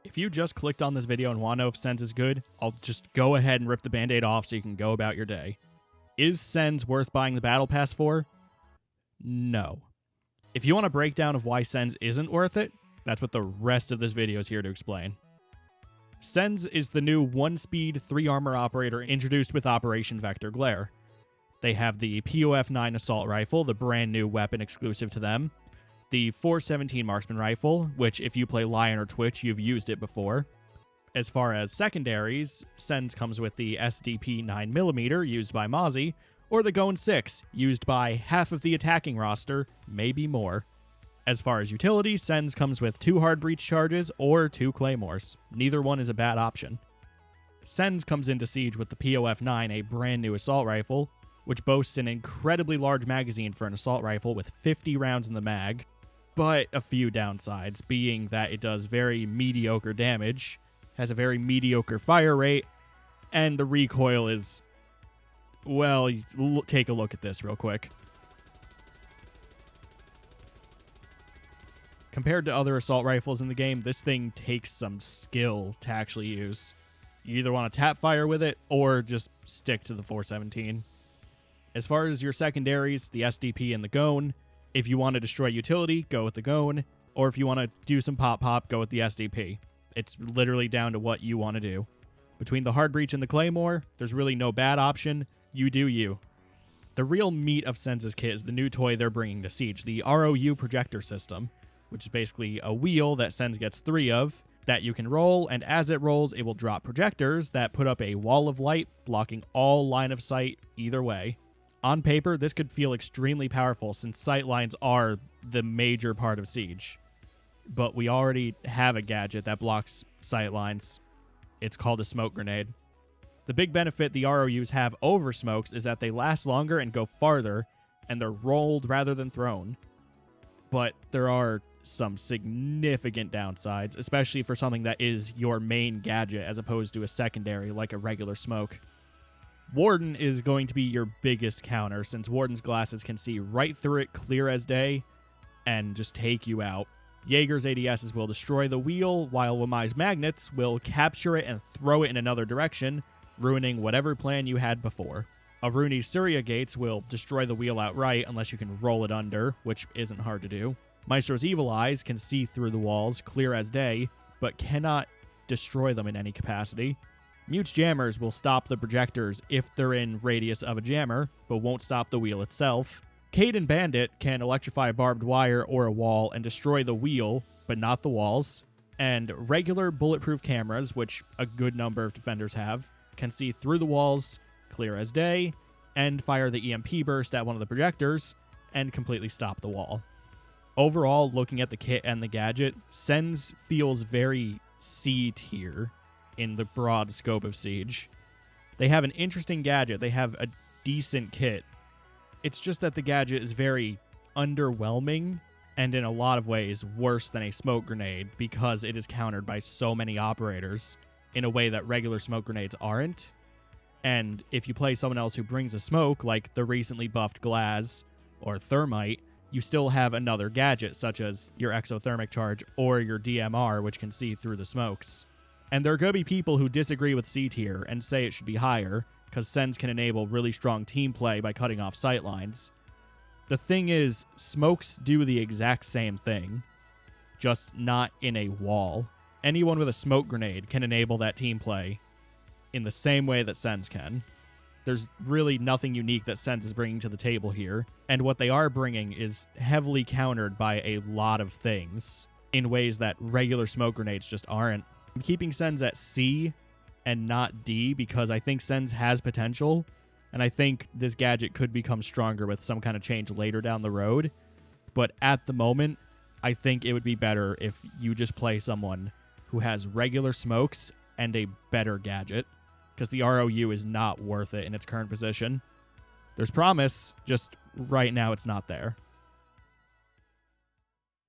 If you just clicked on this video and want to know if Sens is good, I'll just go ahead and rip the band-aid off so you can go about your day. Is Sens worth buying the Battle Pass for? No. If you want a breakdown of why Sens isn't worth it, that's what the rest of this video is here to explain. Sens is the new 1-speed, 3-armor operator introduced with Operation Vector Glare. They have the POF-9 assault rifle, the brand new weapon exclusive to them, the 417 marksman rifle, which if you play Lion or Twitch, you've used it before. As far as secondaries, Sens comes with the SDP 9mm used by Mozzie, or the Gon 6, used by half of the attacking roster, maybe more. As far as utility, Sens comes with 2 hard breach charges or 2 claymores. Neither one is a bad option. Sens comes into Siege with the POF-9, a brand new assault rifle, which boasts an incredibly large magazine for an assault rifle with 50 rounds in the mag, but a few downsides, being that it does very mediocre damage, has a very mediocre fire rate, and the recoil is, well, take a look at this real quick. Compared to other assault rifles in the game, this thing takes some skill to actually use. You either want to tap fire with it, or just stick to the 417. As far as your secondaries, the SDP and the Gon, if you want to destroy utility, go with the Gon, or if you want to do some pop-pop, go with the SDP. It's literally down to what you want to do. Between the hard breach and the claymore, there's really no bad option. You do you. The real meat of Sens' kit is the new toy they're bringing to Siege, the ROU projector system, which is basically a wheel that Sens gets 3 of, that you can roll, and as it rolls, it will drop projectors that put up a wall of light, blocking all line of sight either way. On paper, this could feel extremely powerful since sight lines are the major part of Siege. But we already have a gadget that blocks sight lines. It's called a smoke grenade. The big benefit the ROUs have over smokes is that they last longer and go farther, and they're rolled rather than thrown. But there are some significant downsides, especially for something that is your main gadget as opposed to a secondary like a regular smoke. Warden is going to be your biggest counter since Warden's glasses can see right through it clear as day and just take you out. Jaeger's ADSs will destroy the wheel, while Wamai's magnets will capture it and throw it in another direction, ruining whatever plan you had before. Aruni's Surya gates will destroy the wheel outright unless you can roll it under, which isn't hard to do. Maestro's Evil Eyes can see through the walls clear as day, but cannot destroy them in any capacity. Mute's jammers will stop the projectors if they're in radius of a jammer, but won't stop the wheel itself. Cade and Bandit can electrify a barbed wire or a wall and destroy the wheel, but not the walls. And regular bulletproof cameras, which a good number of defenders have, can see through the walls, clear as day, and fire the EMP burst at one of the projectors, and completely stop the wall. Overall, looking at the kit and the gadget, Sens feels very C tier in the broad scope of Siege. They have an interesting gadget, they have a decent kit. It's just that the gadget is very underwhelming, and in a lot of ways worse than a smoke grenade because it is countered by so many operators in a way that regular smoke grenades aren't. And if you play someone else who brings a smoke, like the recently buffed Glaz or Thermite, you still have another gadget, such as your exothermic charge or your DMR, which can see through the smokes. And there are going to be people who disagree with C tier and say it should be higher, because Sens can enable really strong team play by cutting off sight lines. The thing is, smokes do the exact same thing, just not in a wall. Anyone with a smoke grenade can enable that team play in the same way that Sens can. There's really nothing unique that Sens is bringing to the table here, and what they are bringing is heavily countered by a lot of things in ways that regular smoke grenades just aren't. I'm keeping Sens at C and not D because I think Sens has potential, and I think this gadget could become stronger with some kind of change later down the road, but at the moment, I think it would be better if you just play someone who has regular smokes and a better gadget, because the ROU is not worth it in its current position. There's promise, just right now it's not there.